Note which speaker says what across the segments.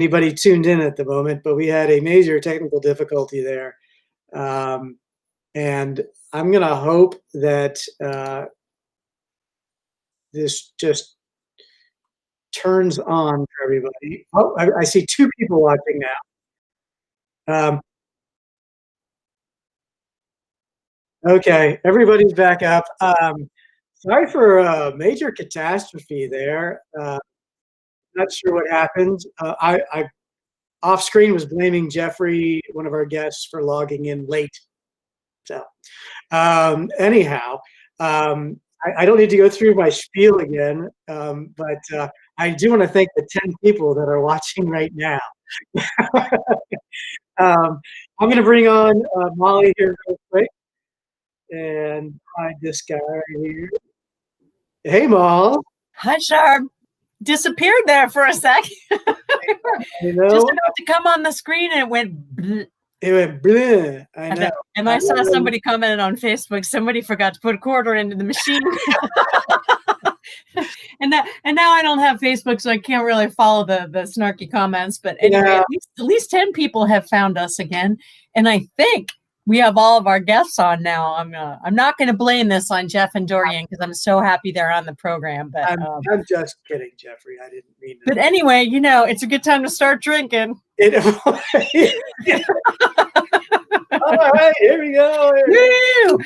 Speaker 1: anybody tuned in at the moment, but we had a major technical difficulty there. And I'm going to hope that this just turns on for everybody. Oh, I see two people watching now. Okay, everybody's back up. Sorry for a major catastrophe there. Not sure what happened. I off screen was blaming Jeffrey, one of our guests, for logging in late. So anyhow, I don't need to go through my spiel again, but I do want to thank the 10 people that are watching right now. I'm going to bring on Molly here real quick and hide this guy right here. Hey, Moll.
Speaker 2: Hi, Sharp. Disappeared there for a sec.
Speaker 1: You know,
Speaker 2: just about to come on the screen and it went bleh.
Speaker 1: It went bleh. I know.
Speaker 2: And I saw somebody commented on Facebook, somebody forgot to put a quarter into the machine. and now I don't have Facebook, so I can't really follow the snarky comments. But anyway,
Speaker 1: Yeah.
Speaker 2: at least 10 people have found us again. And I think we have all of our guests on now. I'm not going to blame this on Jeff and Dorian because I'm so happy they're on the program. But
Speaker 1: I'm just kidding, Jeffrey. I didn't mean that.
Speaker 2: But anyway, it's a good time to start drinking.
Speaker 1: All right, here we go.
Speaker 2: Woo!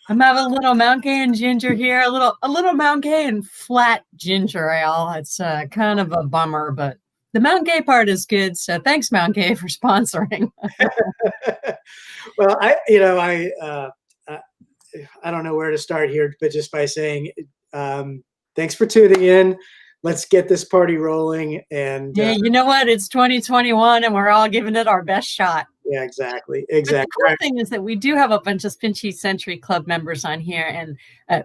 Speaker 2: I'm having a little Mount Gay and ginger here, a little Mount Gay and flat ginger ale. It's kind of a bummer, but the Mount Gay part is good. So thanks, Mount Gay, for sponsoring.
Speaker 1: Well, I don't know where to start here, but just by saying thanks for tuning in. Let's get this party rolling. And
Speaker 2: yeah, you know what? It's 2021, and we're all giving it our best shot.
Speaker 1: Yeah, exactly.
Speaker 2: But the cool thing is that we do have a bunch of SpinSheet Century Club members on here, and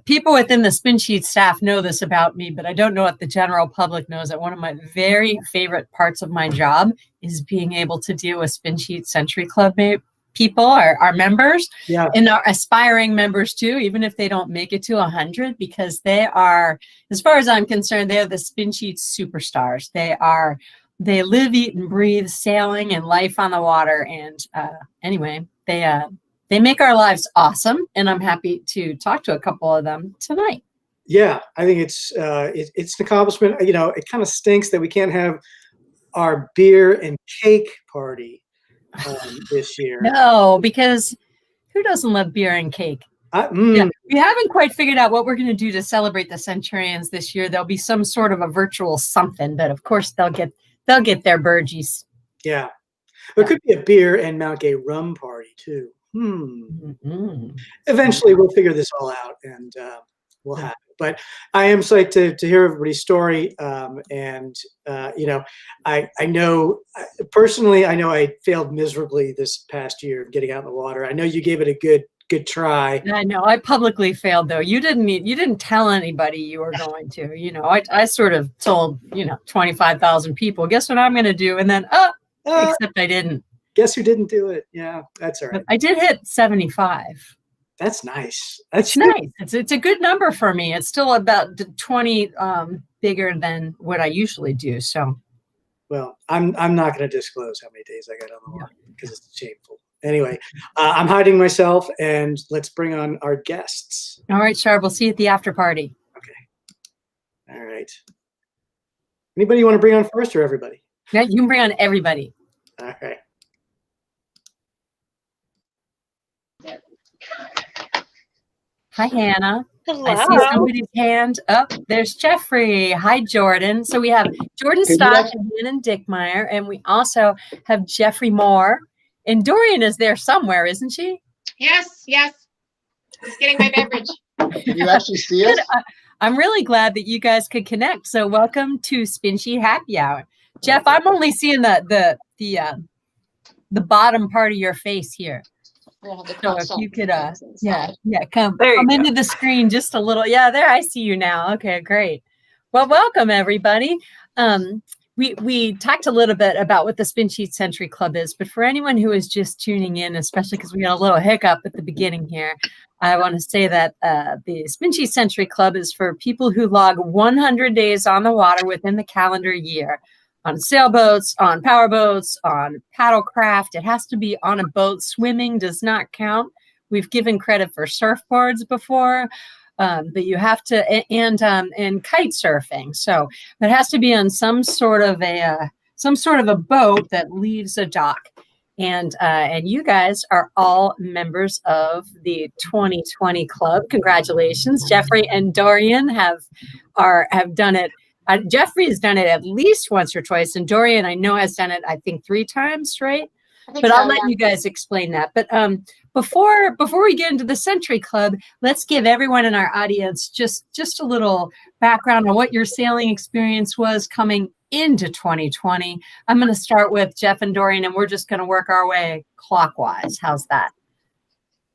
Speaker 2: people within the SpinSheet staff know this about me, but I don't know if the general public knows that one of my very favorite parts of my job is being able to deal with SpinSheet Century Club people, our members,
Speaker 1: yeah,
Speaker 2: and our aspiring members too, even if they don't make it to 100, because they are, as far as I'm concerned, they are the SpinSheet superstars. They live, eat, and breathe sailing and life on the water. And anyway, they make our lives awesome. And I'm happy to talk to a couple of them tonight.
Speaker 1: Yeah, I think it's an accomplishment. It kind of stinks that we can't have our beer and cake party this year.
Speaker 2: No, because who doesn't love beer and cake? Yeah, we haven't quite figured out what we're going to do to celebrate the Centurions this year. There'll be some sort of a virtual something, but of course they'll get their burgies.
Speaker 1: Yeah. There could be a beer and Mount Gay Rum party too. Eventually we'll figure this all out and we'll have it. But I am psyched to hear everybody's story. I know personally, I failed miserably this past year getting out in the water. I know you gave it a good try.
Speaker 2: I know I publicly failed though. You didn't tell anybody you were going to. I sort of told 25,000 people. Guess what I'm going to do? And then except I didn't.
Speaker 1: Guess who didn't do it? Yeah, that's all right.
Speaker 2: But I did hit 75.
Speaker 1: That's nice. That's
Speaker 2: nice. It's a good number for me. It's still about 20 bigger than what I usually do. So,
Speaker 1: well, I'm not going to disclose how many days I got on the water because it's shameful. Anyway, I'm hiding myself, and let's bring on our guests.
Speaker 2: All right, Sharp. We'll see you at the after party.
Speaker 1: Okay. All right. Anybody you want to bring on first, or everybody?
Speaker 2: Yeah, you can bring on everybody.
Speaker 1: All right.
Speaker 2: Hi, Hannah.
Speaker 3: Hello.
Speaker 2: I see somebody's hand up. There's Jeffrey. Hi, Jordan. So we have Jordan Stock and Hannah Dickmeyer, and we also have Jeffrey Moore. And Dorian is there somewhere, isn't she?
Speaker 3: Yes. Just getting my beverage.
Speaker 4: Can you actually see us?
Speaker 2: I'm really glad that you guys could connect. So welcome to SpinSheet Happy Hour. Jeff, I'm only seeing the bottom part of your face here. So if you could, come into the screen just a little. Yeah, there, I see you now. Okay, great. Well, welcome everybody. We talked a little bit about what the SpinSheet Century Club is, but for anyone who is just tuning in, especially because we got a little hiccup at the beginning here, I want to say that the SpinSheet Century Club is for people who log 100 days on the water within the calendar year. on sailboats, on powerboats, on paddlecraft. It has to be on a boat. Swimming does not count. We've given credit for surfboards before, but you have to, and kite surfing. So it has to be on some sort of a boat that leaves a dock. And you guys are all members of the 2020 club. Congratulations. Jeffrey and Dorian have done it. Jeffrey has done it at least once or twice, and Dorian, I know, has done it, I think, 3 times, right? But I'll let you guys explain that. But before we get into the Century Club, let's give everyone in our audience just a little background on what your sailing experience was coming into 2020. I'm going to start with Jeff and Dorian, and we're just going to work our way clockwise. How's that?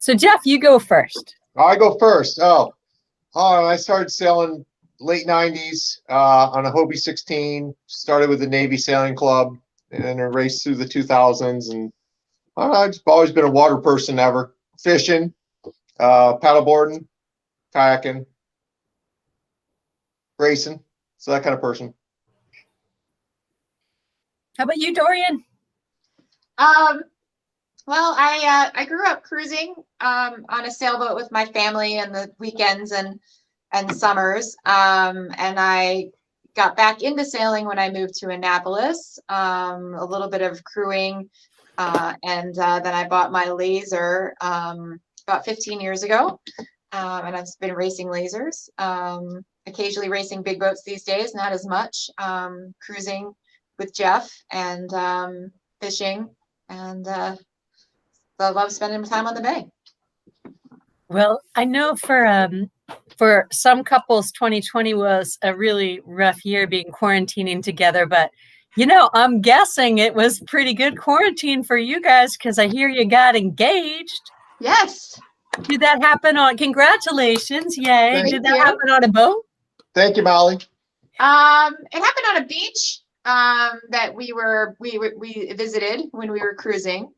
Speaker 2: So, Jeff, you go first.
Speaker 4: I go first. I started sailing late 90s on a Hobie 16. Started with the Navy Sailing Club and then raced through the 2000s. And I've always been a water person ever. Fishing, paddleboarding, kayaking, racing. So that kind of person.
Speaker 2: How about you, Dorian?
Speaker 3: Well, I grew up cruising on a sailboat with my family in the weekends and summers. And I got back into sailing when I moved to Annapolis, a little bit of crewing. And then I bought my laser about 15 years ago. And I've been racing lasers, occasionally racing big boats these days, not as much, cruising with Jeff and fishing. And I love spending time on the bay.
Speaker 2: Well, I know for some couples, 2020 was a really rough year being quarantining together, but I'm guessing it was pretty good quarantine for you guys because I hear you got engaged.
Speaker 3: Yes.
Speaker 2: Did that happen congratulations. Yay. Did that happen on a boat?
Speaker 4: Thank you, Molly.
Speaker 3: It happened on a beach that we visited when we were cruising.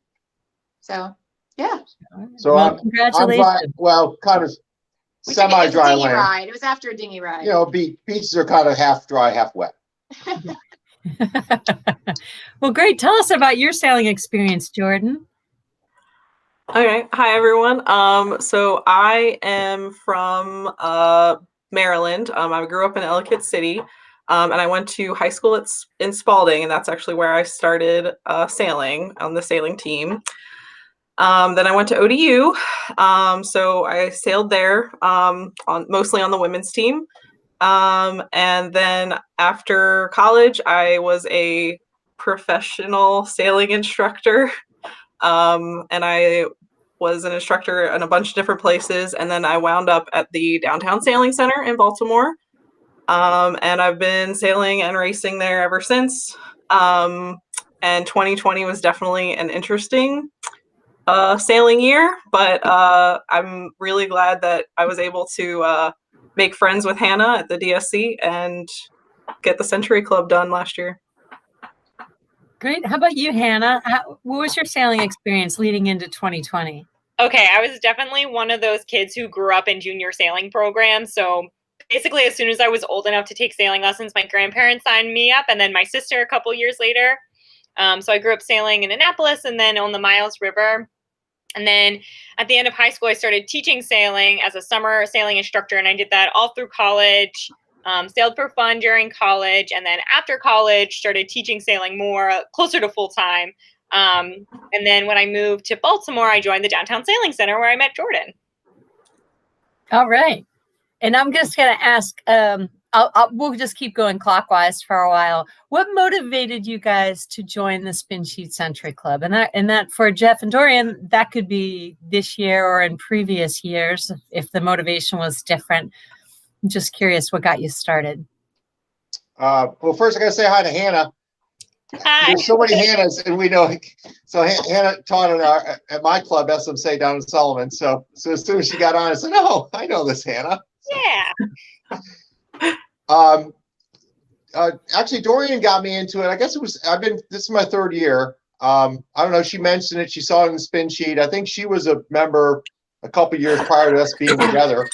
Speaker 3: So, yeah.
Speaker 4: So
Speaker 2: congratulations.
Speaker 4: Kind of semi-dry land.
Speaker 3: Ride. It was after a dinghy ride.
Speaker 4: Beaches are kind of half dry, half wet.
Speaker 2: Well, great. Tell us about your sailing experience, Jordan.
Speaker 5: Okay. Hi, everyone. So I am from Maryland. I grew up in Ellicott City, and I went to high school in Spalding, and that's actually where I started sailing on the sailing team. Then I went to ODU, so I sailed there mostly on the women's team. And then after college, I was a professional sailing instructor, and I was an instructor in a bunch of different places. And then I wound up at the Downtown Sailing Center in Baltimore, and I've been sailing and racing there ever since. And 2020 was definitely an interesting sailing year, but I'm really glad that I was able to make friends with Hannah at the DSC and get the Century Club done last year.
Speaker 2: Great. How about you, Hannah? What was your sailing experience leading into 2020?
Speaker 6: Okay, I was definitely one of those kids who grew up in junior sailing programs. So basically, as soon as I was old enough to take sailing lessons, my grandparents signed me up, and then my sister a couple years later. So I grew up sailing in Annapolis and then on the Miles River. And then at the end of high school, I started teaching sailing as a summer sailing instructor, and I did that all through college, sailed for fun during college, and then after college, started teaching sailing more, closer to full-time. And then when I moved to Baltimore, I joined the Downtown Sailing Center where I met Jordan.
Speaker 2: All right. And I'm just going to ask, we'll just keep going clockwise for a while. What motivated you guys to join the SpinSheet Century Club? And that for Jeff and Dorian, that could be this year or in previous years if the motivation was different. I'm just curious what got you started.
Speaker 4: Well, first I got to say hi to Hannah.
Speaker 6: Hi.
Speaker 4: There's so many Hannahs, and we know. So Hannah taught at my club, SMSA down in Sullivan. So as soon as she got on, I said, "Oh, I know this Hannah."
Speaker 6: Yeah.
Speaker 4: Actually, Dorian got me into it. I guess this is my 3rd year. I don't know. She mentioned it. She saw it in the spin sheet. I think she was a member a couple years prior to us being together.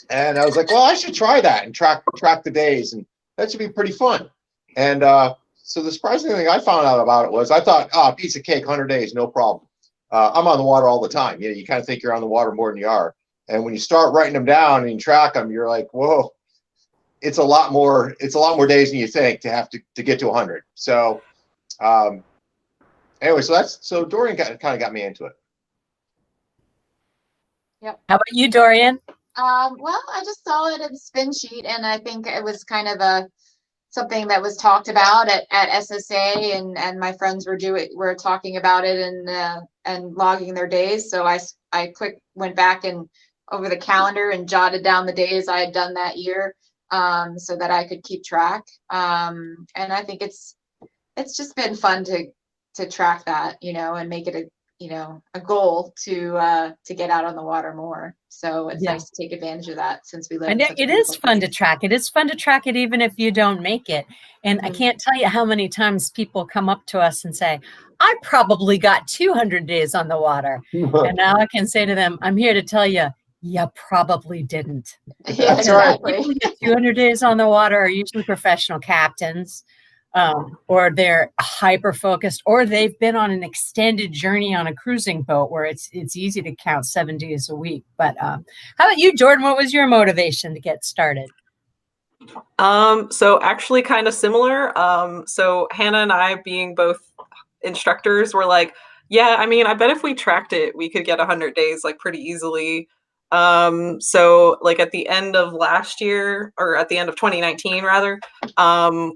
Speaker 4: And I was like, well, I should try that and track the days, and that should be pretty fun. And So the surprising thing I found out about it was I thought, a piece of cake, 100 days, no problem. I'm on the water all the time. You know, you kind of think you're on the water more than you are. And when you start writing them down and you track them, you're like, whoa, it's a lot more days than you think to have to get to 100. So anyway, so Dorian kind of got me into it.
Speaker 3: Yep.
Speaker 2: How about you, Dorian?
Speaker 3: Well, I just saw it in SpinSheet, and I think it was kind of something that was talked about at SSA, and my friends were talking about it and logging their days. So I went back and over the calendar and jotted down the days I had done that year, so that I could keep track. And I think it's just been fun to track that, and make it a goal to get out on the water more. So it's nice to take advantage of that since we live.
Speaker 2: And it is fun to track it. It's fun to track it even if you don't make it. And I can't tell you how many times people come up to us and say, I probably got 200 days on the water. And now I can say to them, I'm here to tell you, you probably didn't.
Speaker 3: Yeah, that's right.
Speaker 2: People who get 200 days on the water are usually professional captains. Or they're hyper focused, or they've been on an extended journey on a cruising boat where it's easy to count 7 days a week. But how about you, Jordan? What was your motivation to get started?
Speaker 5: So actually kind of similar. So Hannah and I, being both instructors, were like, yeah, I mean, I bet if we tracked it, we could get 100 days like pretty easily. So like at the end of last year, or at the end of 2019 rather,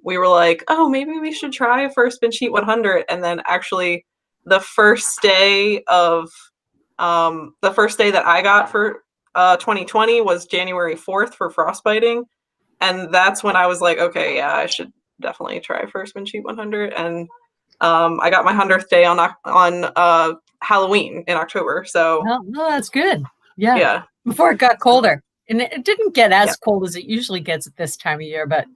Speaker 5: we were like, oh, maybe we should try for SpinSheet 100. And then actually the first day that I got for 2020 was January 4th for frostbiting. And that's when I was like, okay, yeah, I should definitely try for SpinSheet 100. And I got my 100th day on Halloween in October. So
Speaker 2: no, that's good. Yeah. Before it got colder. And it didn't get as cold as it usually gets at this time of year. But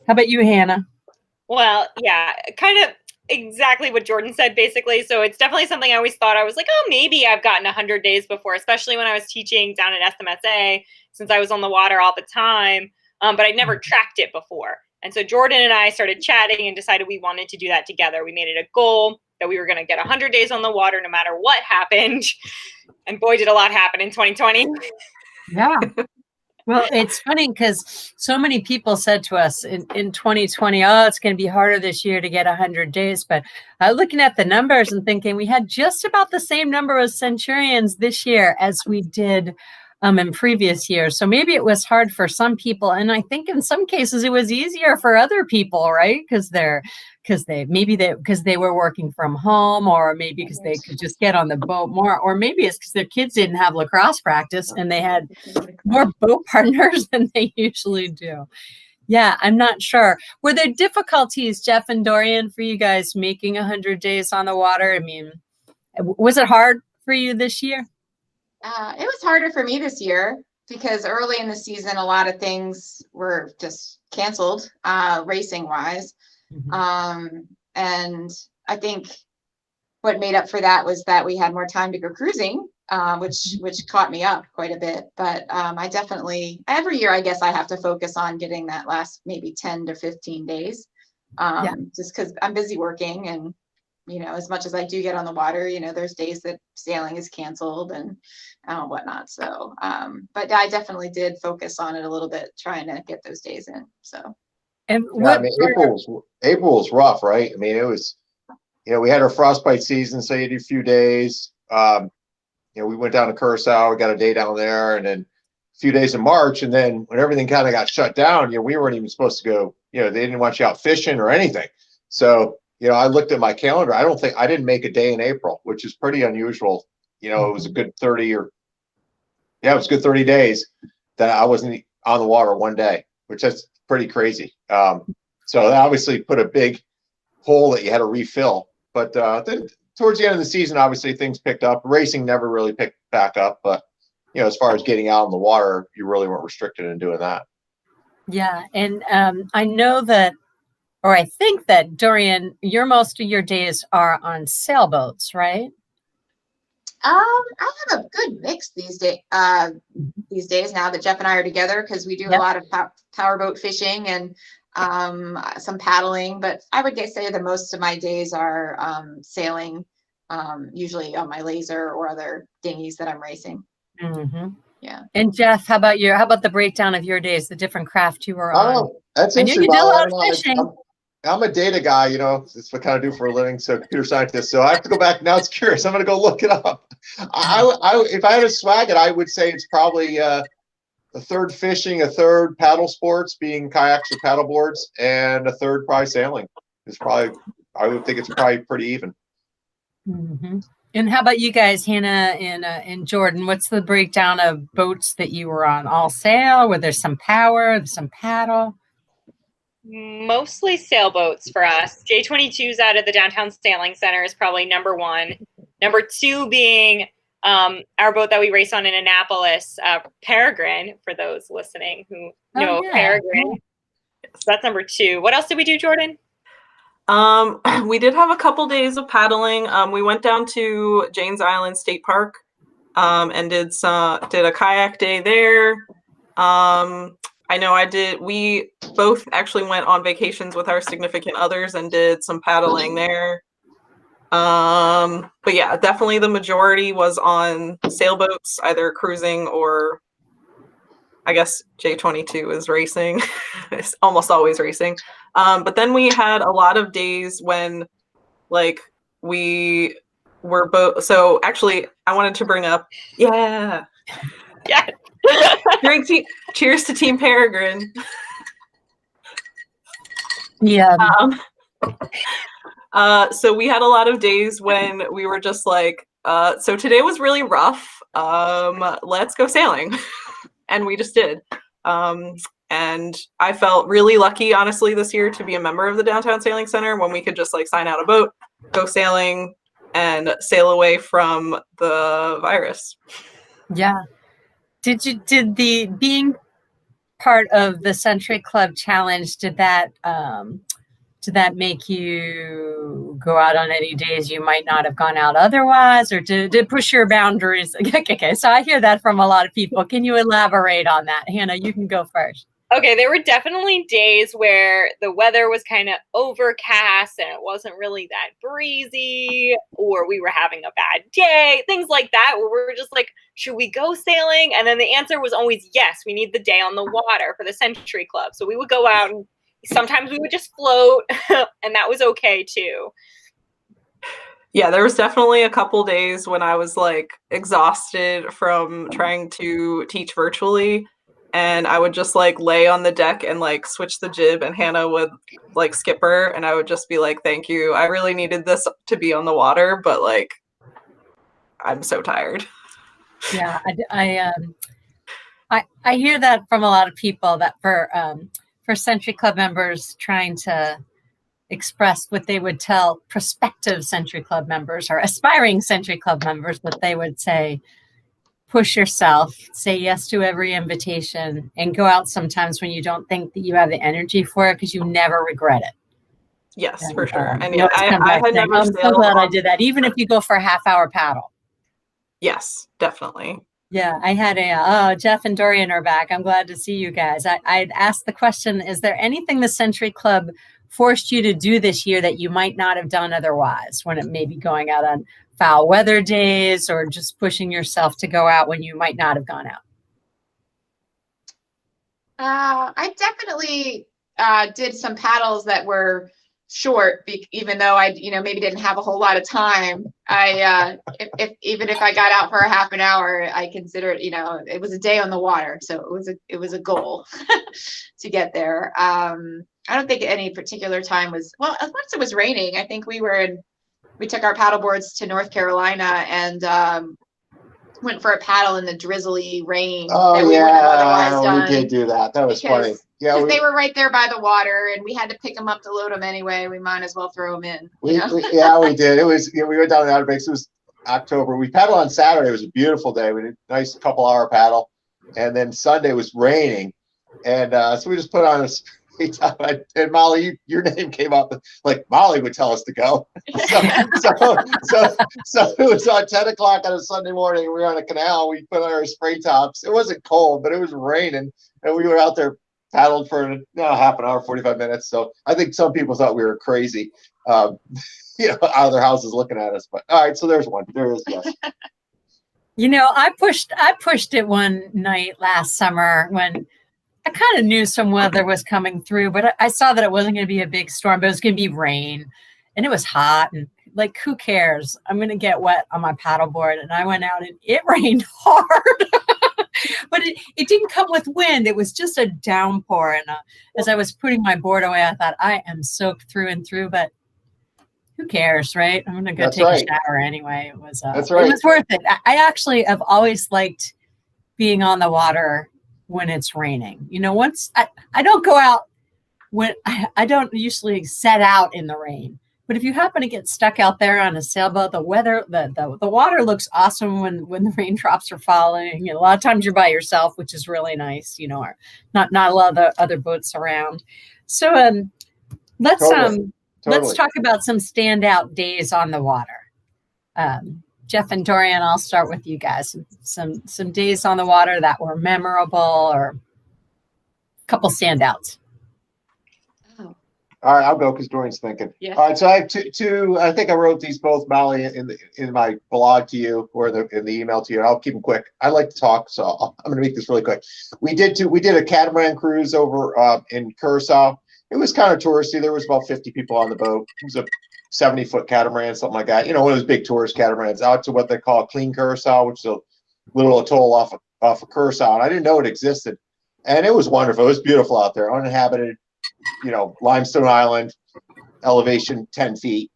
Speaker 2: how about you, Hannah?
Speaker 6: Well, yeah, kind of exactly what Jordan said, basically. So it's definitely something I always thought. I was like, oh, maybe I've gotten 100 days before, especially when I was teaching down at SMSA, since I was on the water all the time. But I'd never tracked it before. And so Jordan and I started chatting and decided we wanted to do that together. We made it a goal that we were going to get 100 days on the water no matter what happened. And boy, did a lot happen in 2020.
Speaker 2: Yeah. Well, it's funny because so many people said to us in 2020, oh, it's going to be harder this year to get 100 days. But looking at the numbers and thinking we had just about the same number of centurions this year as we did in previous years. So maybe it was hard for some people. And I think in some cases it was easier for other people, right? Because they were working from home, or maybe because they could just get on the boat more, or maybe it's because their kids didn't have lacrosse practice and they had more boat partners than they usually do. Yeah, I'm not sure. Were there difficulties, Jeff and Dorian, for you guys making 100 days on the water? I mean, was it hard for you this year?
Speaker 3: It was harder for me this year because early in the season, a lot of things were just canceled, racing wise. And I think what made up for that was that we had more time to go cruising, which caught me up quite a bit. But I definitely, every year, I guess I have to focus on getting that last maybe 10 to 15 days, just because I'm busy working. And, as much as I do get on the water, there's days that sailing is canceled and whatnot. So, but I definitely did focus on it a little bit, trying to get those days in. So.
Speaker 2: And
Speaker 4: April was rough, right? I mean, it was, we had our frostbite season, so you do a few days. We went down to Curacao, we got a day down there, and then a few days in March. And then when everything kind of got shut down, we weren't even supposed to go, they didn't want you out fishing or anything. So, I looked at my calendar. I didn't make a day in April, which is pretty unusual. It was a good 30 days that I wasn't on the water one day, which that's pretty crazy. So that obviously put a big hole that you had to refill. But then towards the end of the season, obviously things picked up. Racing never really picked back up, but as far as getting out on the water, you really weren't restricted in doing that.
Speaker 2: Yeah, and I know that, or I think that, Dorian, most of your days are on sailboats, right?
Speaker 3: I have a good mix these days now that Jeff and I are together, because we do a lot of powerboat fishing, and some paddling, but I would say that most of my days are sailing, usually on my laser or other dinghies that I'm racing.
Speaker 2: Mm-hmm.
Speaker 3: Yeah.
Speaker 2: And Jeff, how about the breakdown of your days, the different craft you were on?
Speaker 4: Oh, that's
Speaker 2: I knew
Speaker 4: interesting.
Speaker 2: you did a lot of
Speaker 4: Molly.
Speaker 2: fishing.
Speaker 4: I'm a data guy, you know, that's what I kind of do for a living. So computer scientist. So I have to go back. Now it's curious. I'm going to go look it up. If I had to swag it, I would say it's probably a third fishing, a third paddle sports, being kayaks or paddle boards, and a third probably sailing. It's probably, I would think it's probably pretty even.
Speaker 2: Mm-hmm. And how about you guys, Hannah and Jordan? What's the breakdown of boats that you were on? All sail? Were there some power, some paddle?
Speaker 6: Mostly sailboats for us. J22's out of the Downtown Sailing Center is probably number one. Number two being our boat that we race on in Annapolis, Peregrine, for those listening who know Peregrine. So that's number two. What else did we do, Jordan?
Speaker 5: We did have a couple days of paddling. We went down to Janes Island State Park and did a kayak day there. I know we both actually went on vacations with our significant others and did some paddling there. But yeah, definitely the majority was on sailboats, either cruising or I guess J22 is racing. It's almost always racing. But then we had a lot of days when like we were both. So actually I wanted to bring up, yeah. Cheers to Team Peregrine.
Speaker 2: Yeah.
Speaker 5: So we had a lot of days when we were just like, so today was really rough. Let's go sailing. And we just did. And I felt really lucky, honestly, this year to be a member of the Downtown Sailing Center when we could just like sign out a boat, go sailing, and sail away from the virus.
Speaker 2: Yeah. Did the being part of the Century Club Challenge, did that make you go out on any days you might not have gone out otherwise, or did it push your boundaries? Okay, so I hear that from a lot of people. Can you elaborate on that? Hannah, you can go first.
Speaker 6: Okay, there were definitely days where the weather was kind of overcast and it wasn't really that breezy, or we were having a bad day, things like that, where we were just like, should we go sailing? And then the answer was always yes, we need the day on the water for the Century Club. So we would go out and sometimes we would just float and that was okay too.
Speaker 5: Yeah, there was definitely a couple days when I was like exhausted from trying to teach virtually. And I would just like lay on the deck and like switch the jib, and Hannah would like skipper, and I would just be like, thank you. I really needed this to be on the water, but like, I'm so tired.
Speaker 2: Yeah, I hear that from a lot of people, that for Century Club members trying to express what they would tell prospective Century Club members or aspiring Century Club members, what they would say, push yourself, say yes to every invitation, and go out sometimes when you don't think that you have the energy for it, because you never regret it.
Speaker 5: Yes,
Speaker 2: and,
Speaker 5: for sure.
Speaker 2: And yeah, I had never I'm so glad I did that, even if you go for a half-hour paddle.
Speaker 5: Yes, definitely.
Speaker 2: Yeah, I had Jeff and Dorian are back. I'm glad to see you guys. I'd asked the question, is there anything the Century Club forced you to do this year that you might not have done otherwise, when it may be going out on foul weather days or just pushing yourself to go out when you might not have gone out?
Speaker 3: I definitely did some paddles that were short, even though I, maybe didn't have a whole lot of time. Even if I got out for a half an hour, I considered, it was a day on the water, so it was a goal to get there. I don't think any particular time was, well, once it was raining, I think we took our paddle boards to North Carolina and went for a paddle in the drizzly rain.
Speaker 4: Oh, that we wouldn't have otherwise done. We did do that. That was funny. Yeah,
Speaker 3: they were right there by the water, and we had to pick them up to load them anyway. We might as well throw them in.
Speaker 4: Yeah, we did. It was, we went down the Outer Banks. It was October. We paddled on Saturday. It was a beautiful day. We did a nice couple-hour paddle, and then Sunday was raining, and so we just put on a. And Molly, your name came up. Like Molly would tell us to go. So it was on 10 o'clock on a Sunday morning. We were on a canal. We put on our spray tops. It wasn't cold, but it was raining, and we were out there paddled for half an hour, 45 minutes. So I think some people thought we were crazy, out of their houses looking at us. But all right, so there's one. There is, yes.
Speaker 2: I pushed it one night last summer when I kind of knew some weather was coming through, but I saw that it wasn't going to be a big storm, but it was going to be rain, and it was hot, and like, who cares? I'm going to get wet on my paddleboard. And I went out and it rained hard, but it didn't come with wind. It was just a downpour. And as I was putting my board away, I thought, I am soaked through and through, but who cares, right? I'm going to go take a shower anyway. It was, It was worth it. I actually have always liked being on the water when it's raining. Once I don't go out when I don't usually set out in the rain. But if you happen to get stuck out there on a sailboat, the water looks awesome when the raindrops are falling. And a lot of times you're by yourself, which is really nice, or not a lot of the other boats around. So let's talk about some standout days on the water. Jeff and Dorian, I'll start with you guys. Some days on the water that were memorable, or a couple standouts.
Speaker 4: All right, I'll go because Dorian's thinking. Yeah. All right, so I have two. I think I wrote these both, Molly, in my blog to you, or in the email to you. I'll keep them quick. I like to talk, so I'm going to make this really quick. We did a catamaran cruise over in Curacao. It was kind of touristy. There was about 50 people on the boat. It was a 70-foot catamaran, something like that. One of those big tourist catamarans out to what they call Clean Curacao, which is a little atoll off of Curacao. And I didn't know it existed, and it was wonderful. It was beautiful out there, uninhabited. Limestone Island, elevation 10 feet,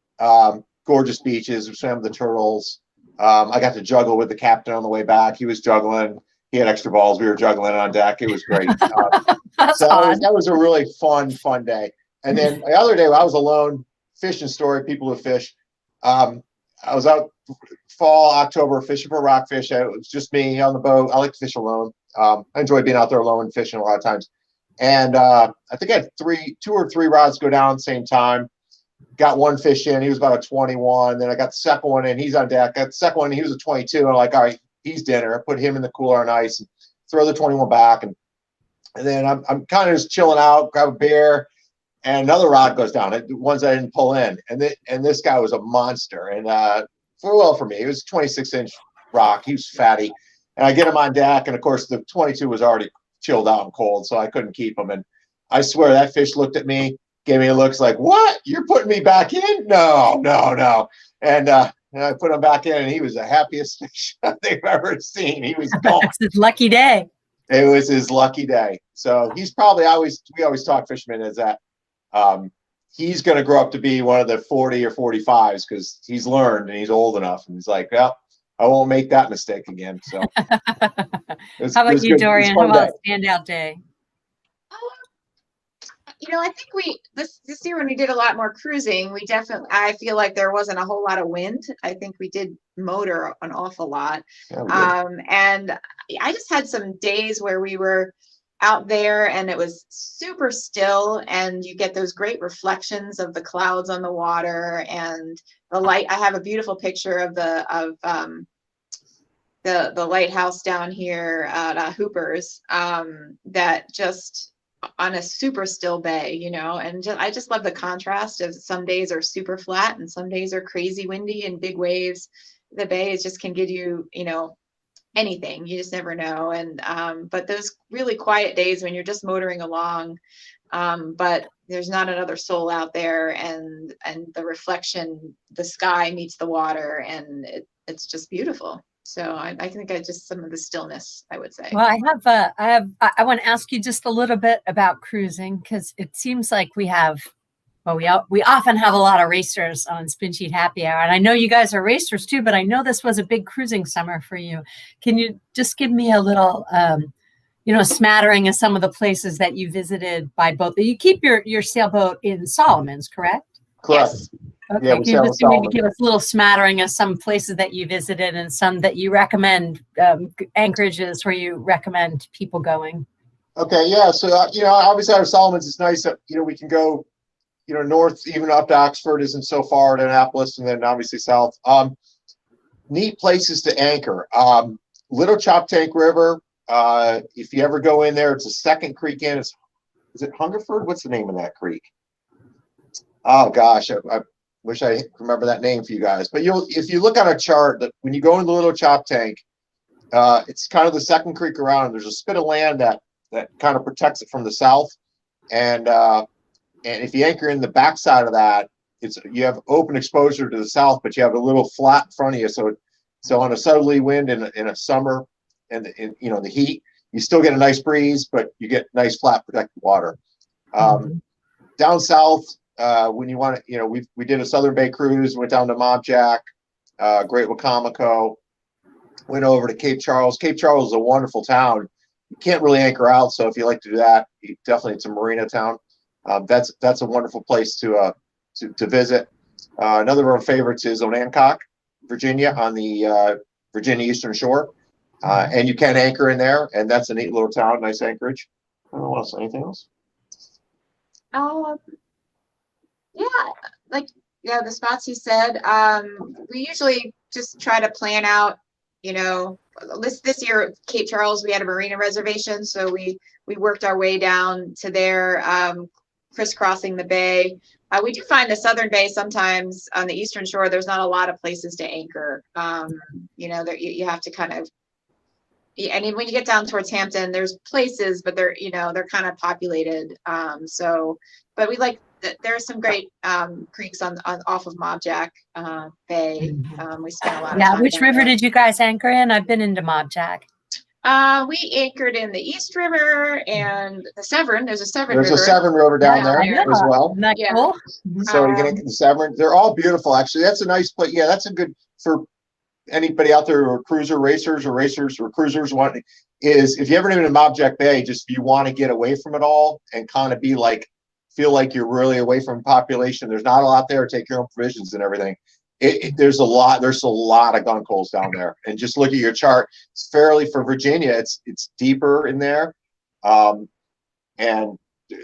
Speaker 4: gorgeous beaches. We swam with the turtles. I got to juggle with the captain on the way back. He was juggling. He had extra balls. We were juggling on deck. It was great. That was a really fun day. And then the other day, I was alone, fishing story, people who fish. I was out fall, October, fishing for rockfish. It was just me on the boat. I like to fish alone. I enjoy being out there alone and fishing a lot of times. And I think I had 2 or 3 rods go down at the same time. Got one fish in. He was about a 21. Then I got the second one in. He's on deck. Got the second one. He was a 22. I'm like, all right, he's dinner. I put him in the cooler on ice and throw the 21 back. And then I'm kind of just chilling out, grab a beer, and another rod goes down. The ones I didn't pull in. And this guy was a monster. And for me, it was a 26-inch rock. He was fatty. And I get him on deck. And of course, the 22 was already chilled out and cold, so I couldn't keep him. And I swear that fish looked at me, gave me a look like, "What? You're putting me back in? No." And I put him back in, and he was the happiest fish they've ever seen. He was gone.
Speaker 2: It's his lucky day.
Speaker 4: It was his lucky day. So he's probably we always talk fishermen as that he's going to grow up to be one of the 40 or 45s because he's learned and he's old enough, and he's like, well, I won't make that mistake again. So,
Speaker 2: how about you, Dorian? How about standout day?
Speaker 3: I think this year when we did a lot more cruising, I feel like there wasn't a whole lot of wind. I think we did motor an awful lot. Yeah, and I just had some days where we were out there and it was super still, and you get those great reflections of the clouds on the water and the light. I have a beautiful picture of the lighthouse down here at Hooper's, that just on a super still bay, and I just love the contrast of some days are super flat and some days are crazy windy and big waves. The bay just can give you, anything. You just never know. And but those really quiet days when you're just motoring along, but there's not another soul out there, and the reflection, the sky meets the water, and it's just beautiful. So I think just some of the stillness, I would say.
Speaker 2: Well, I want to ask you just a little bit about cruising, because it seems like we often have a lot of racers on SpinSheet Happy Hour, and I know you guys are racers too, but I know this was a big cruising summer for you. Can you just give me a little, smattering of some of the places that you visited by boat? You keep your sailboat in Solomon's, correct?
Speaker 4: Correct.
Speaker 2: Yes. Okay, yeah, can you just maybe give us a little smattering of some places that you visited and some that you recommend, anchorages where you recommend people going?
Speaker 4: Okay, yeah. So, obviously out of Solomon's, it's nice that, we can go, north, even up to Oxford isn't so far to Annapolis, and then obviously south. Neat places to anchor. Little Chop Tank River. If you ever go in there, it's a second creek in. It's is it Hungerford? What's the name of that creek? Oh gosh, I wish I remember that name for you guys. But if you look on a chart, that when you go in the little chop tank, it's kind of the second creek around, and there's a spit of land that kind of protects it from the south. And if you anchor in the backside of that, you have open exposure to the south, but you have a little flat in front of you. So on a southerly wind in a summer, and the heat, you still get a nice breeze, but you get nice flat protected water. Down south, when you want to, we did a Southern Bay cruise, went down to Mount Jack, Great Wacomico, went over to Cape Charles. Cape Charles is a wonderful town. You can't really anchor out, so if you like to do that, definitely it's a marina town. That's a wonderful place to visit. Another of our favorites is Onancock, Virginia, on the Virginia Eastern Shore, and you can anchor in there, and that's a neat little town, nice anchorage. I don't know what else. Anything else?
Speaker 3: The spots you said. We usually just try to plan out. This year Cape Charles, we had a marina reservation, so we worked our way down to there, crisscrossing the bay. We do find the Southern Bay sometimes on the Eastern Shore. There's not a lot of places to anchor. You have to kind of. And when you get down towards Hampton, there's places, but they're kind of populated. But we like there are some great creeks on off of Mob Jack Bay. We spent a lot of time.
Speaker 2: Which river did you guys anchor in? I've been into Mob Jack.
Speaker 3: We anchored in the East River and the Severn. There's a Severn River.
Speaker 4: There's a Severn River down there as well.
Speaker 2: Isn't that cool?
Speaker 4: So you can anchor the Severn. They're all beautiful, actually. That's a nice place. Yeah, that's a good for anybody out there who are cruiser racers or cruisers is if you ever been in Mob Jack Bay, just you want to get away from it all and kind of feel like you're really away from population. There's not a lot there. Take your own provisions and everything. There's a lot of gun coals down there. And just look at your chart. It's fairly for Virginia. It's deeper in there, and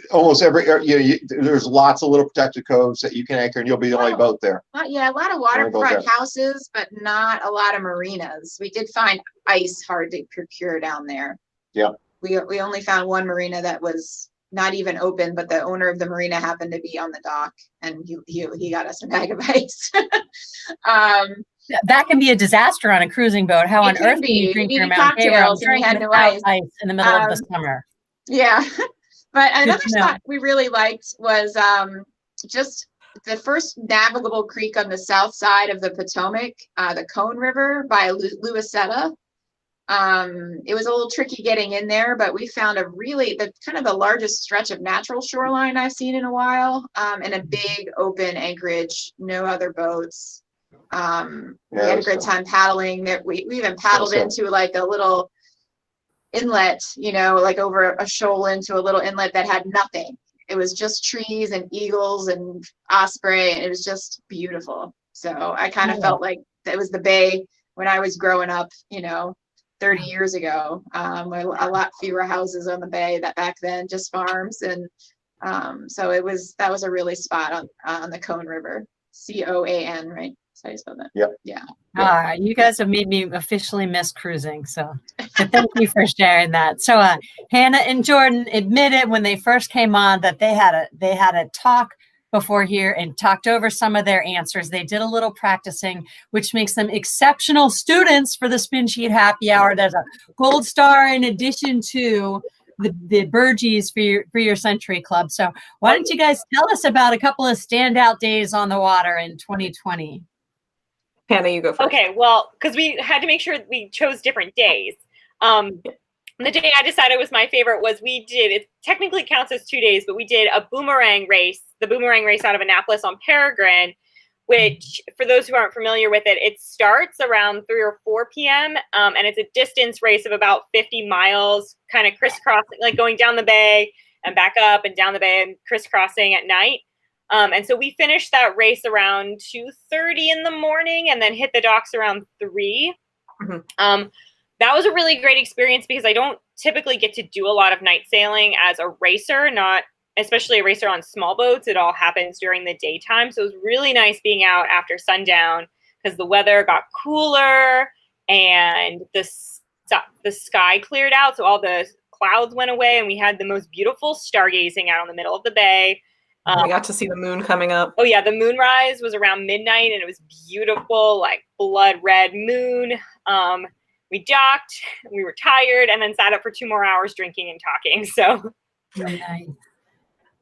Speaker 4: almost there's lots of little protected coves that you can anchor, and you'll be the only boat there.
Speaker 3: A lot of waterfront houses, but not a lot of marinas. We did find ice hard to procure down there.
Speaker 4: Yeah,
Speaker 3: we only found one marina that was not even open, but the owner of the marina happened to be on the dock, and he got us a bag of ice.
Speaker 2: That can be a disaster on a cruising boat. How on earth can you drink your Mount Gay Rum without ice in the middle of the summer?
Speaker 3: Yeah. But another spot we really liked was just the first navigable creek on the south side of the Potomac, the Cone River by Louisetta. It was a little tricky getting in there, but we found the largest stretch of natural shoreline I've seen in a while, and a big open anchorage, no other boats. We had a great time paddling there. We even paddled into like a little inlet, like over a shoal into a little inlet that had nothing. It was just trees and eagles and osprey, and it was just beautiful. So I kind of felt like that was the bay when I was growing up, 30 years ago. A lot fewer houses on the bay back then, just farms. And so that was a really spot on the Cone River, COAN, right? That's how you spell that.
Speaker 4: Yep.
Speaker 3: Yeah.
Speaker 2: You guys have made me officially miss cruising. So thank you for sharing that. So Hannah and Jordan admitted when they first came on that they had a talk before here and talked over some of their answers. They did a little practicing, which makes them exceptional students for the SpinSheet Happy Hour. There's a gold star in addition to the Burgies for your Century Club. So why don't you guys tell us about a couple of standout days on the water in 2020?
Speaker 5: Hannah, you go first.
Speaker 6: Okay, well, because we had to make sure we chose different days. The day I decided was my favorite was it technically counts as 2 days, but we did a boomerang race, the boomerang race out of Annapolis on Peregrine, which for those who aren't familiar with it starts around 3 or 4 p.m. And it's a distance race of about 50 miles, kind of crisscrossing, like going down the bay and back up and down the bay and crisscrossing at night. And so we finished that race around 2:30 in the morning and then hit the docks around 3. Mm-hmm. That was a really great experience because I don't typically get to do a lot of night sailing as a racer, not especially a racer on small boats. It all happens during the daytime. So it was really nice being out after sundown because the weather got cooler and the sky cleared out. So all the clouds went away and we had the most beautiful stargazing out in the middle of the bay.
Speaker 5: We got to see the moon coming up.
Speaker 6: Oh yeah, the moonrise was around midnight and it was beautiful, like blood red moon. We docked, we were tired, and then sat up for 2 more hours drinking and talking. So
Speaker 2: nice.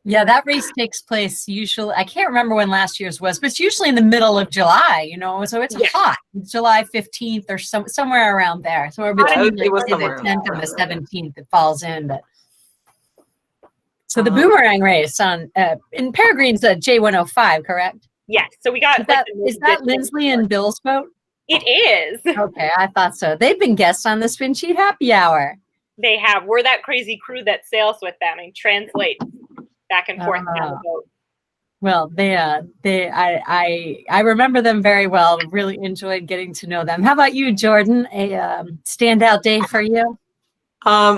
Speaker 2: Yeah, that race takes place usually, I can't remember when last year's was, but it's usually in the middle of July, you know, so it's hot. It's July 15th or somewhere around there. Somewhere between
Speaker 5: it was
Speaker 2: the
Speaker 5: somewhere
Speaker 2: 10th and the 17th it falls in. But so the boomerang race on in Peregrine's J105, correct?
Speaker 6: yes, so we got
Speaker 2: is that Lindsley and Bill's boat?
Speaker 6: It is.
Speaker 2: Okay, I thought so. They've been guests on the SpinSheet Happy Hour.
Speaker 6: They have. We're that crazy crew that sails with them and translates back and forth down the boat.
Speaker 2: Well, I remember them very well. Really enjoyed getting to know them. How about you, Jordan? A standout day for you?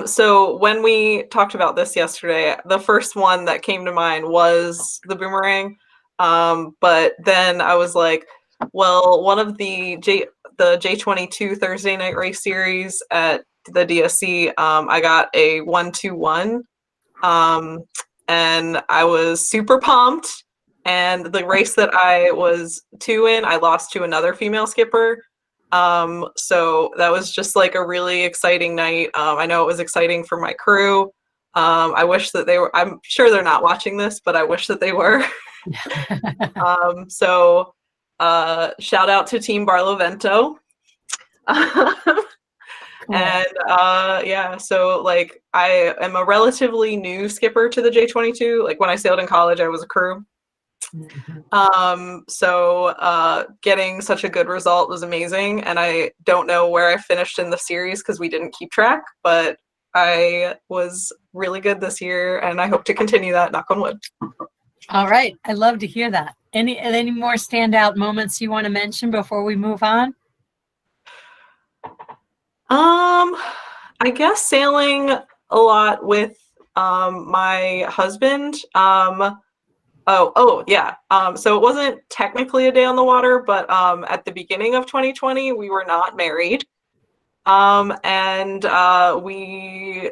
Speaker 5: So when we talked about this yesterday, the first one that came to mind was the boomerang. But then I was like, well, one of the J22 Thursday night race series at the DSC, I got a 1-2-1. And I was super pumped. And the race that I was 2 in, I lost to another female skipper. So that was just like a really exciting night. I know it was exciting for my crew. I wish that they were, I'm sure they're not watching this, but I wish that they were. So shout out to Team Barlovento. And yeah, so like I am a relatively new skipper to the J22. Like when I sailed in college, I was a crew. So getting such a good result was amazing, and I don't know where I finished in the series because we didn't keep track, but I was really good this year and I hope to continue that, knock on wood.
Speaker 2: All right, I love to hear that. Any more standout moments you want to mention before we move on?
Speaker 5: I guess sailing a lot with my husband. Oh yeah. So it wasn't technically a day on the water, but at the beginning of 2020, we were not married. And we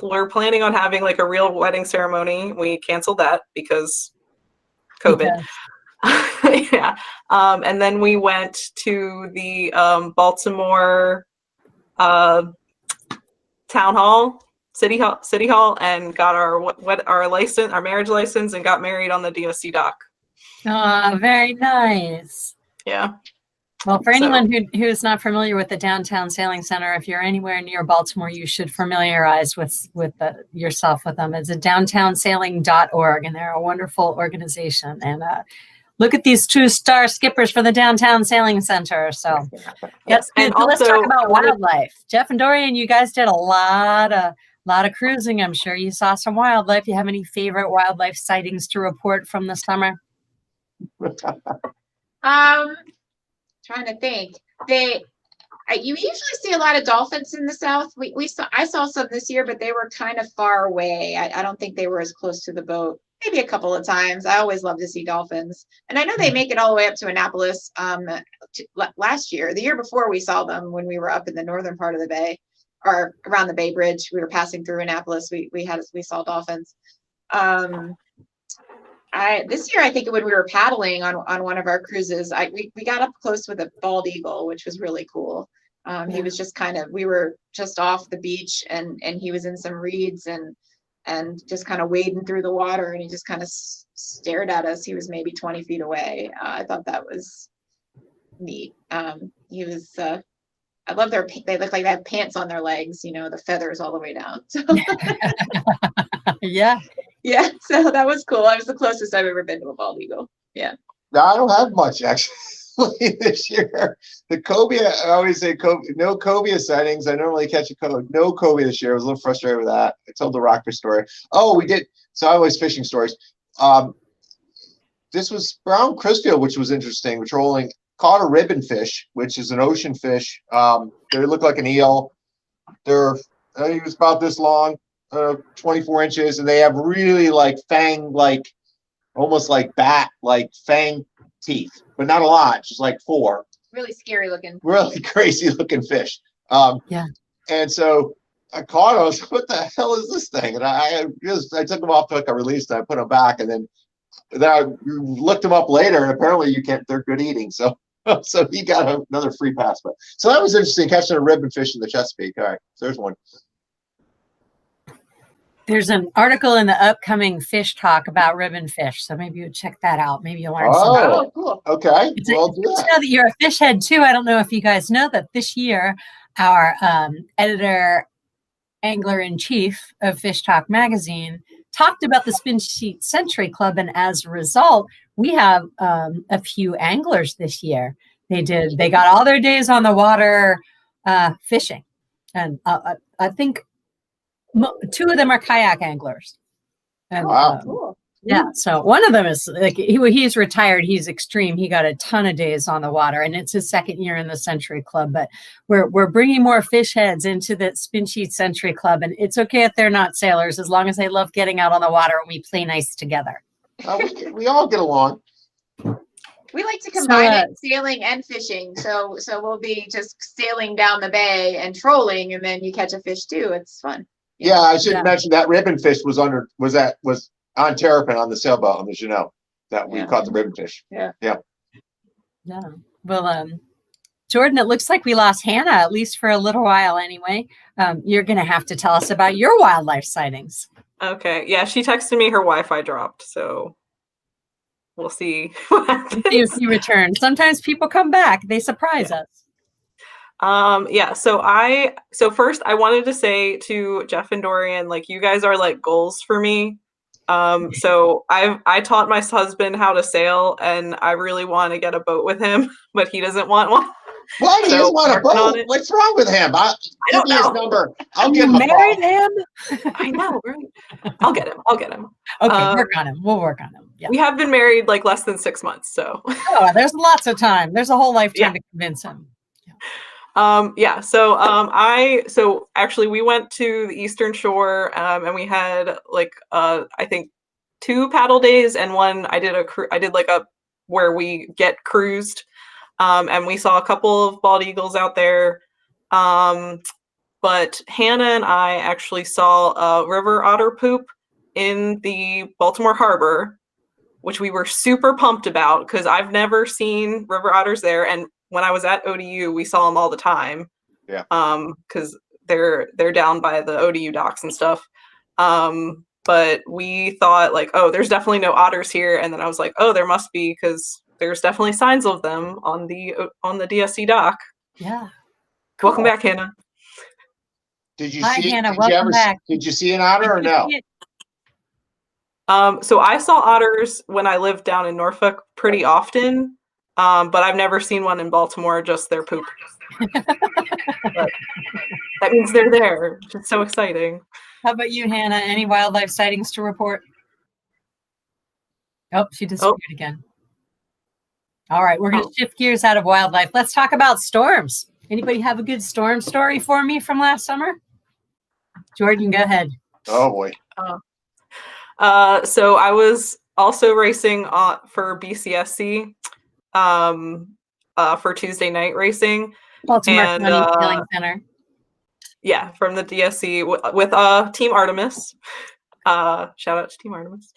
Speaker 5: were planning on having like a real wedding ceremony. We canceled that because COVID. Yeah. And then we went to the Baltimore town hall, city hall, and got our license, our marriage license, and got married on the DSC dock.
Speaker 2: Oh, very nice.
Speaker 5: Yeah.
Speaker 2: Well, for anyone who is not familiar with the Downtown Sailing Center, if you're anywhere near Baltimore, you should familiarize yourself with them. It's a downtownsailing.org, and they're a wonderful organization. And look at these 2-star skippers for the Downtown Sailing Center. So
Speaker 5: yes, and also,
Speaker 2: let's talk about wildlife. Jeff and Dorian, you guys did a lot of cruising. I'm sure you saw some wildlife. You have any favorite wildlife sightings to report from the summer?
Speaker 3: Trying to think. You usually see a lot of dolphins in the south. I saw some this year, but they were kind of far away. I don't think they were as close to the boat. Maybe a couple of times. I always love to see dolphins, and I know they make it all the way up to Annapolis. Last year, the year before, we saw them when we were up in the northern part of the bay, or around the Bay Bridge. We were passing through Annapolis. We saw dolphins. This year, I think when we were paddling on one of our cruises, we got up close with a bald eagle, which was really cool. He was just we were just off the beach, and he was in some reeds and just kind of wading through the water, and he just kind of stared at us. He was maybe 20 feet away. I thought that was neat. He was, I love they look like they have pants on their legs, the feathers all the way down. So
Speaker 2: yeah.
Speaker 3: Yeah, so that was cool. That was the closest I've ever been to a bald eagle. Yeah.
Speaker 4: No, I don't have much actually this year. The cobia, I always say no cobia sightings. I normally catch no cobia this year. I was a little frustrated with that. I told the rocker story. Oh, we did. So I always fishing stories. This was brown Crisfield, which was interesting. Patrolling, caught a ribbon fish, which is an ocean fish. They look like an eel. He was about this long. 24 inches, and they have really like fang, like almost like bat, like fang teeth, but not a lot, just like 4.
Speaker 3: Really scary looking.
Speaker 4: Really crazy looking fish.
Speaker 2: Yeah.
Speaker 4: And so I caught them. I was like, what the hell is this thing? And I took them off, I released, I put them back, and then I looked them up later, and apparently they're good eating. So so he got another free pass. But so that was interesting, catching a ribbon fish in the Chesapeake. All right, so there's one.
Speaker 2: There's an article in the upcoming Fish Talk about ribbon fish, so maybe you check that out. Maybe you'll learn something.
Speaker 4: Oh, cool. Okay. Well, do that.
Speaker 2: Know that you're a fish head too. I don't know if you guys know that this year, our editor, angler-in-chief of Fish Talk magazine, talked about the SpinSheet Century Club, and as a result, we have a few anglers this year. They got all their days on the water fishing, and I think 2 of them are kayak anglers. And,
Speaker 4: wow.
Speaker 3: Cool.
Speaker 2: Yeah, so one of them is like he's retired. He's extreme. He got a ton of days on the water, and it's his 2nd year in the Century Club. But we're bringing more fish heads into the SpinSheet Century Club, and it's okay if they're not sailors as long as they love getting out on the water and we play nice together.
Speaker 4: We all get along.
Speaker 3: We like to combine sailing and fishing. So we'll be just sailing down the bay and trolling, and then you catch a fish too. It's fun.
Speaker 4: Yeah, I should mention that ribbon fish was on Terrapin on the sailboat, as you know, that we caught the ribbon fish.
Speaker 3: Yeah.
Speaker 2: Well, Jordan, it looks like we lost Hannah, at least for a little while anyway. You're going to have to tell us about your wildlife sightings.
Speaker 5: Okay. Yeah, she texted me her Wi-Fi dropped, so we'll see what happens.
Speaker 2: See if you return. Sometimes people come back. They surprise us.
Speaker 5: Yeah, so first I wanted to say to Jeff and Dorian, like, you guys are like goals for me. So I taught my husband how to sail, and I really want to get a boat with him, but he doesn't want one.
Speaker 4: Why do you want a boat? What's wrong with him? I don't know his number. I'll give him a
Speaker 2: married him.
Speaker 5: I know, right? I'll get him.
Speaker 2: Okay, work on him. We'll work on him. Yeah.
Speaker 5: We have been married like less than 6 months, so.
Speaker 2: Oh, there's lots of time. There's a whole lifetime to convince him.
Speaker 5: So actually we went to the Eastern Shore, and we had like I think 2 paddle days, and one I did like a where we get cruised, and we saw a couple of bald eagles out there, but Hannah and I actually saw a river otter poop in the Baltimore Harbor, which we were super pumped about because I've never seen river otters there, and when I was at ODU, we saw them all the time.
Speaker 4: Yeah.
Speaker 5: Because they're down by the ODU docks and stuff. But we thought like, oh, there's definitely no otters here, and then I was like, oh, there must be because there's definitely signs of them on the DSC dock.
Speaker 2: Yeah.
Speaker 5: Cool. Welcome back, Hannah.
Speaker 4: Did you
Speaker 2: Hi,
Speaker 4: see?
Speaker 2: Hannah.
Speaker 4: Did you see an otter or no?
Speaker 5: So I saw otters when I lived down in Norfolk pretty often. But I've never seen one in Baltimore, just their poop. But that means they're there. It's so exciting.
Speaker 2: How about you, Hannah? Any wildlife sightings to report? Oh, she disappeared again. All right, we're going to shift gears out of wildlife. Let's talk about storms. Anybody have a good storm story for me from last summer? Jordan, go ahead.
Speaker 4: Oh, boy.
Speaker 5: So I was also racing for BCSC. For Tuesday night racing.
Speaker 2: Baltimore County Sailing Center.
Speaker 5: Yeah, from the DSC with Team Artemis. Shout out to Team Artemis.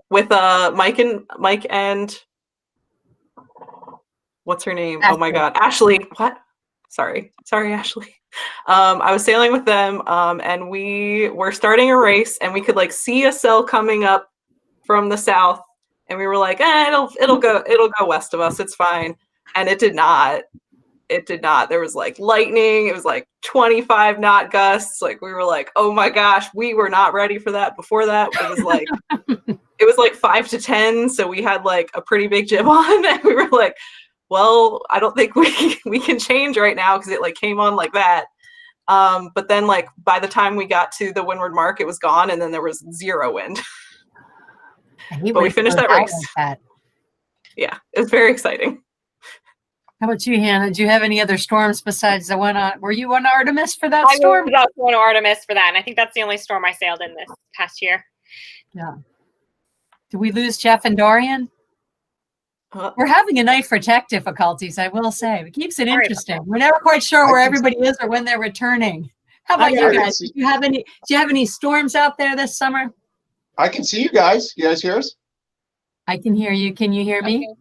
Speaker 5: With Mike and what's her name?
Speaker 2: Ashley.
Speaker 5: Oh my God, Ashley. What? Sorry, Ashley. I was sailing with them, and we were starting a race, and we could like see a cell coming up from the south. And we were like, it'll go west of us. It's fine. And it did not. There was like lightning. It was like 25 knot gusts. Like we were like, oh my gosh, we were not ready for that. Before that, it was like 5 to 10. So we had like a pretty big jib on, and we were like, well, I don't think we can change right now because it like came on like that. But then like by the time we got to the windward mark, it was gone, and then there was 0 wind. But we finished that race. Like that. Yeah, it was very exciting.
Speaker 2: How about you, Hannah? Did you have any other storms besides the one on? Were you on Artemis for that storm?
Speaker 6: I was on Artemis for that, and I think that's the only storm I sailed in this past year.
Speaker 2: Yeah. Did we lose Jeff and Dorian? We're having a night for tech difficulties, I will say. It keeps it interesting. We're never quite sure where everybody is or when they're returning. How about you
Speaker 4: I can
Speaker 2: guys?
Speaker 4: see-
Speaker 2: Do you have any storms out there this summer?
Speaker 4: I can see you guys. You guys hear us?
Speaker 2: I can hear you. Can you hear me?
Speaker 3: Okay.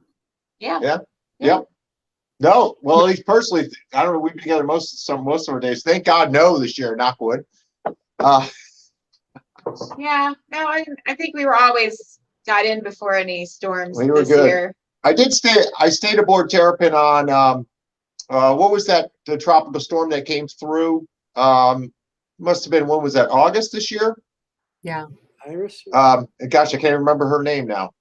Speaker 3: Yeah.
Speaker 4: Yeah. Yep. No. Well, at least personally, I don't know. We've been together most of our days. Thank God, no, this year. Knock wood.
Speaker 3: Yeah. No, I think we were always got in before any storms
Speaker 4: We were
Speaker 3: this
Speaker 4: good.
Speaker 3: year.
Speaker 4: I stayed aboard Terrapin on what was that? The tropical storm that came through. Must have been, when was that? August this year?
Speaker 2: Yeah.
Speaker 1: Iris?
Speaker 4: Gosh, I can't remember her name now.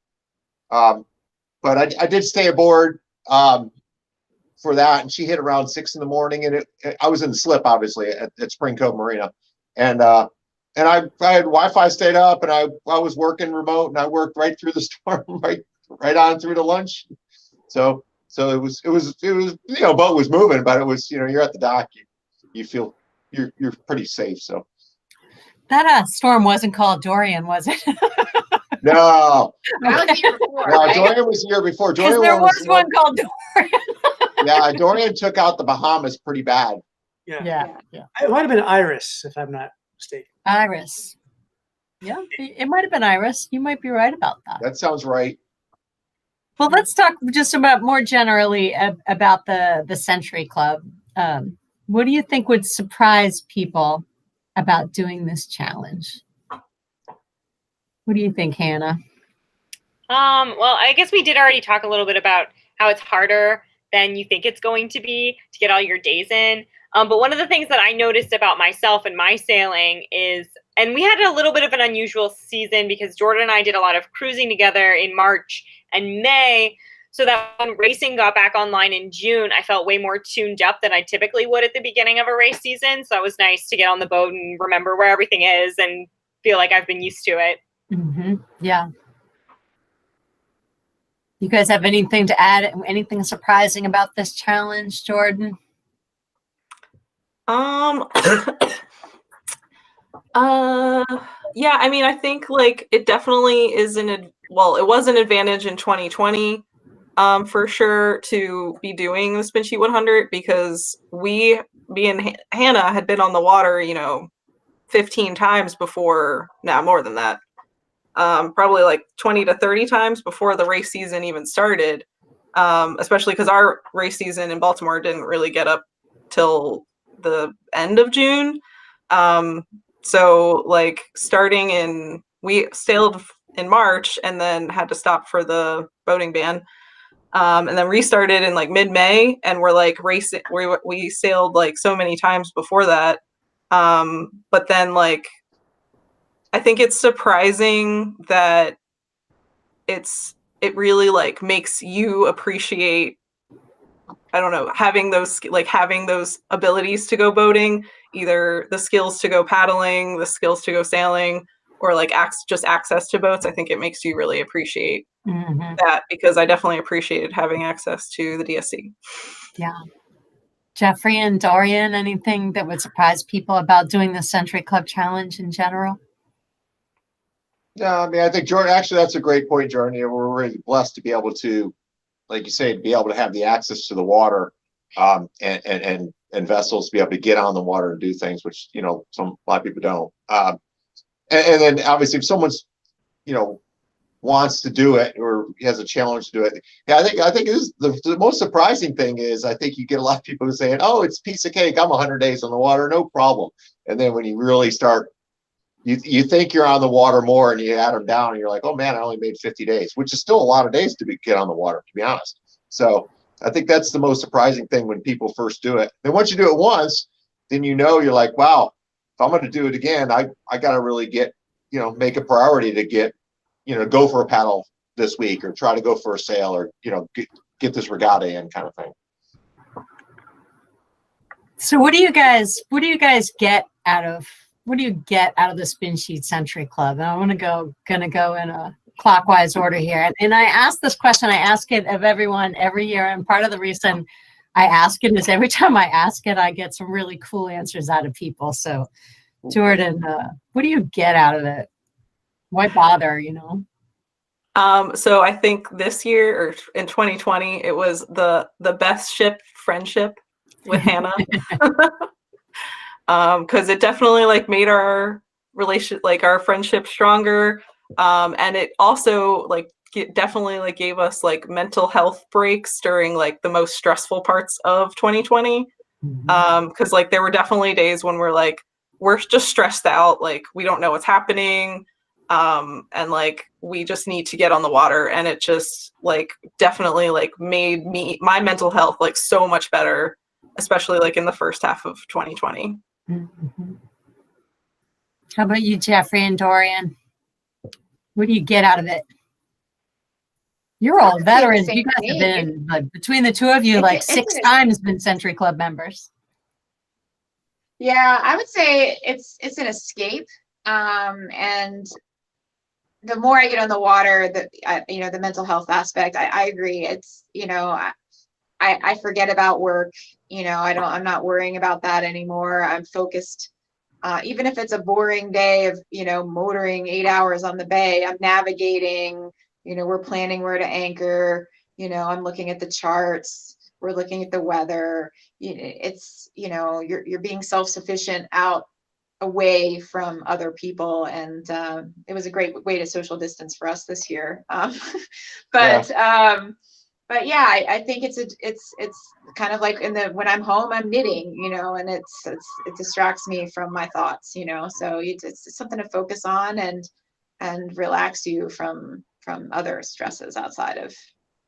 Speaker 4: But I did stay aboard for that, and she hit around 6 a.m, and I was in the slip, obviously, at Spring Cove Marina, and I had Wi-Fi, stayed up, and I was working remote, and I worked right through the storm, right on through to lunch. So it was boat was moving, but it was, you're at the dock, you feel you're pretty safe. So
Speaker 2: That storm wasn't called Dorian, was it?
Speaker 4: no,
Speaker 3: That was the year before,
Speaker 4: no,
Speaker 3: right?
Speaker 4: Dorian was the year before.
Speaker 2: Because
Speaker 4: Dorian
Speaker 2: there was one
Speaker 4: one-
Speaker 2: called Dorian.
Speaker 4: Yeah, Dorian took out the Bahamas pretty bad.
Speaker 1: Yeah.
Speaker 2: Yeah.
Speaker 1: It might have been Iris, if I'm not mistaken.
Speaker 2: Iris. Yeah, it might have been Iris. You might be right about that.
Speaker 4: That sounds right.
Speaker 2: Well, let's talk just about more generally about the Century Club. What do you think would surprise people about doing this challenge? What do you think, Hannah?
Speaker 6: Well, I guess we did already talk a little bit about how it's harder than you think it's going to be to get all your days in. But one of the things that I noticed about myself and my sailing is, and we had a little bit of an unusual season because Jordan and I did a lot of cruising together in March and May. So that when racing got back online in June, I felt way more tuned up than I typically would at the beginning of a race season. So it was nice to get on the boat and remember where everything is and feel like I've been used to it.
Speaker 2: Mm-hmm. Yeah. You guys have anything to add? Anything surprising about this challenge, Jordan?
Speaker 5: Yeah, I mean, I think like it definitely is it was an advantage in 2020, for sure, to be doing the SpinSheet 100 because me and Hannah had been on the water, 15 times before, now more than that, probably like 20 to 30 times before the race season even started, especially because our race season in Baltimore didn't really get up till the end of June. So like we sailed in March and then had to stop for the boating ban. And then restarted in like mid-May, and we're like racing. We sailed like so many times before that. But then like, I think it's surprising that it really like makes you appreciate, I don't know, having those abilities to go boating, either the skills to go paddling, the skills to go sailing, or like just access to boats. I think it makes you really appreciate that, because I definitely appreciated having access to the DSC.
Speaker 2: Yeah. Jeffrey and Dorian, anything that would surprise people about doing the Century Club Challenge in general?
Speaker 4: Yeah, I mean, I think Jordan, actually, that's a great point, Jordan. We're really blessed to be able to, like you say, be able to have the access to the water, and vessels to be able to get on the water and do things, which, a lot of people don't. And then obviously if someone's, wants to do it or has a challenge to do it. Yeah, I think it is the most surprising thing is I think you get a lot of people who saying, oh, it's a piece of cake. I'm 100 days on the water, no problem. And then when you really start, you think you're on the water more and you add them down and you're like, oh man, I only made 50 days, which is still a lot of days to get on the water, to be honest. So I think that's the most surprising thing when people first do it. And once you do it once, then you're like, wow, if I'm going to do it again, I got to really get, make a priority to get, go for a paddle this week or try to go for a sail or, get this regatta in, kind of thing.
Speaker 2: So what do you guys get out of the SpinSheet Century Club? And I'm gonna go in a clockwise order here. And I ask this question, I ask it of everyone every year. And part of the reason I ask it is every time I ask it, I get some really cool answers out of people. So Jordan, what do you get out of it? Why bother,
Speaker 5: So I think this year, or in 2020, it was the best ship friendship with Hannah. because it definitely like made our our friendship stronger. And it also like definitely like gave us like mental health breaks during like the most stressful parts of 2020. Because like there were definitely days when we're just stressed out, like we don't know what's happening, and like we just need to get on the water, and it just like definitely like made my mental health like so much better, especially like in the first half of 2020.
Speaker 2: Mm-hmm. How about you, Jeffrey and Dorian? What do you get out of it? You're all veterans. You guys have been, between the two of you, like 6 times been Century Club members.
Speaker 3: Yeah, I would say it's an escape. And the more I get on the water, the mental health aspect, I agree. It's, I forget about work. I'm not worrying about that anymore. I'm focused. Even if it's a boring day of, motoring 8 hours on the bay, I'm navigating, we're planning where to anchor, I'm looking at the charts, we're looking at the weather. It's, you're being self-sufficient out away from other people. And it was a great way to social distance for us this year. But yeah, I think it's kind of like when I'm home, I'm knitting, and it distracts me from my thoughts, so it's something to focus on and relax you from other stresses outside of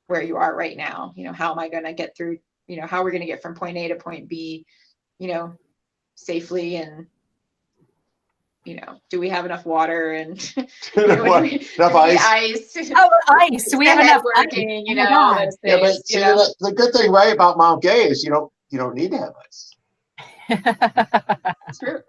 Speaker 3: where you are right now. How am I going to get through, how we're going to get from point A to point B, safely, and do we have enough water and
Speaker 4: enough ice?
Speaker 2: Oh, ice. Do we have enough
Speaker 3: working?
Speaker 2: ice?
Speaker 4: Yeah, but see, the good thing, right, about Mount Gay is you don't need to have ice.
Speaker 3: True.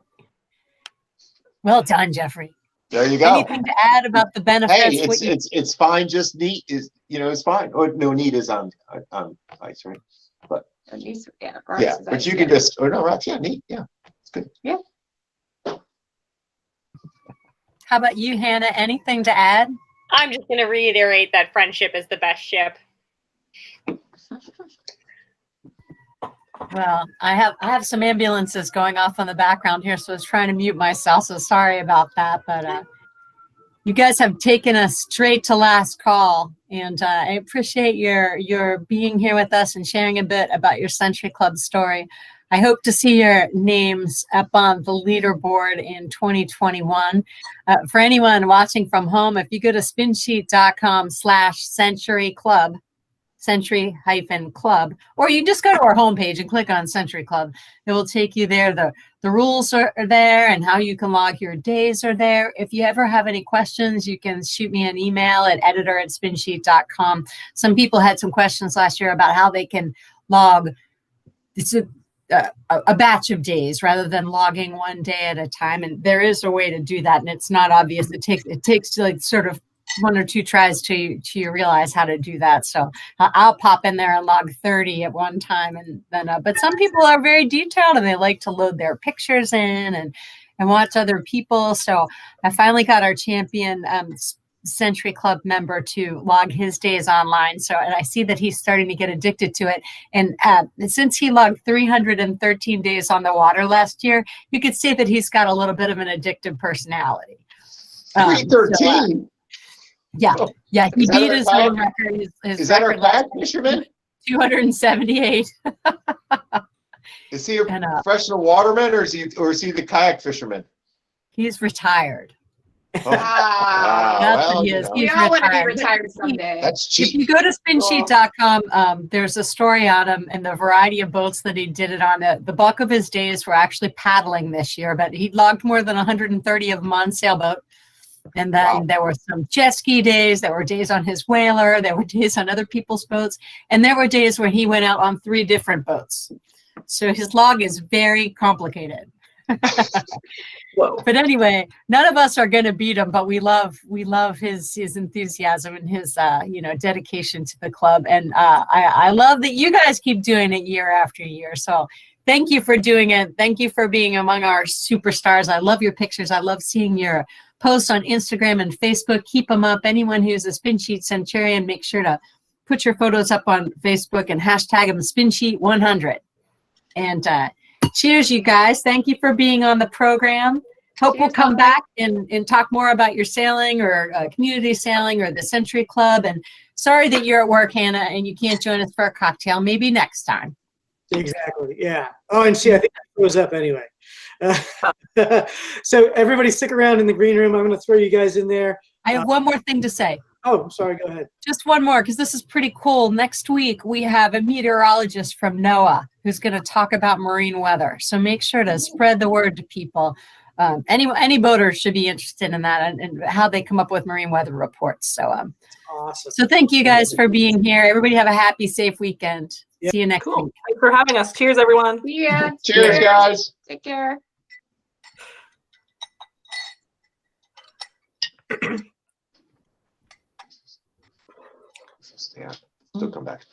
Speaker 2: Well done, Jeffrey.
Speaker 4: There you go.
Speaker 2: Anything to add about the benefits?
Speaker 4: Hey, it's fine. Just neat is it's fine. Or no, neat is on ice, right? But yeah, but you can just rocks. Yeah, neat. Yeah, it's good.
Speaker 3: Yeah.
Speaker 2: How about you, Hannah? Anything to add?
Speaker 6: I'm just going to reiterate that friendship is the best ship.
Speaker 2: Well, I have some ambulances going off on the background here, so I was trying to mute myself, so sorry about that. But you guys have taken us straight to last call, and I appreciate your being here with us and sharing a bit about your Century Club story. I hope to see your names up on the leaderboard in 2021. For anyone watching from home, if you go to spinsheet.com/Century Club, Century-Club, or you just go to our homepage and click on Century Club. It will take you there. The rules are there and how you can log your days are there. If you ever have any questions, you can shoot me an email at editor@spinsheet.com. Some people had some questions last year about how they can log a batch of days rather than logging one day at a time. And there is a way to do that. And it's not obvious. It takes like sort of 1 or 2 tries to realize how to do that. So I'll pop in there and log 30 at one time. And then, but some people are very detailed and they like to load their pictures in and watch other people. So I finally got our champion Century Club member to log his days online. So, and I see that he's starting to get addicted to it. And since he logged 313 days on the water last year, you could see that he's got a little bit of an addictive personality.
Speaker 4: 313.
Speaker 2: Yeah. He beat his own record.
Speaker 4: Is that our kayak fisherman?
Speaker 2: 278.
Speaker 4: Is he a professional waterman, or is he the kayak fisherman?
Speaker 2: He's retired.
Speaker 4: Oh, wow.
Speaker 2: That's what he is.
Speaker 3: We all want to be retired someday.
Speaker 4: That's cheap.
Speaker 2: If you go to spinsheet.com, there's a story on him and the variety of boats that he did it on. The bulk of his days were actually paddling this year, but he logged more than 130 of them on sailboat. And then there were some jet ski days. There were days on his whaler. There were days on other people's boats. And there were days where he went out on 3 different boats. So his log is very complicated.
Speaker 5: Whoa.
Speaker 2: But anyway, none of us are going to beat him, but we love his enthusiasm and his dedication to the club. And I love that you guys keep doing it year after year. So thank you for doing it. Thank you for being among our superstars. I love your pictures. I love seeing your posts on Instagram and Facebook. Keep them up. Anyone who's a SpinSheet Centurion, make sure to put your photos up on Facebook and hashtag them SpinSheet100. And Cheers, you guys. Thank you for being on the program. Hope we'll come back and talk more about your sailing or community sailing or the Century Club. And sorry that you're at work, Hannah, and you can't join us for a cocktail. Maybe next time.
Speaker 1: Exactly. Yeah. Oh, and see, I think that goes up anyway. So everybody stick around in the green room. I'm going to throw you guys in there.
Speaker 2: I have one more thing to say.
Speaker 1: Oh, sorry. Go ahead.
Speaker 2: Just one more, because this is pretty cool. Next week, we have a meteorologist from NOAA who's going to talk about marine weather. So make sure to spread the word to people. Any boaters should be interested in that and how they come up with marine weather reports. So,
Speaker 1: awesome.
Speaker 2: So thank you guys for being here. Everybody have a happy, safe weekend. Yep. See you next week.
Speaker 5: Thanks for having us. Cheers, everyone.
Speaker 3: Yeah.
Speaker 4: Cheers, guys.
Speaker 3: Take care.
Speaker 4: Yeah, still come back.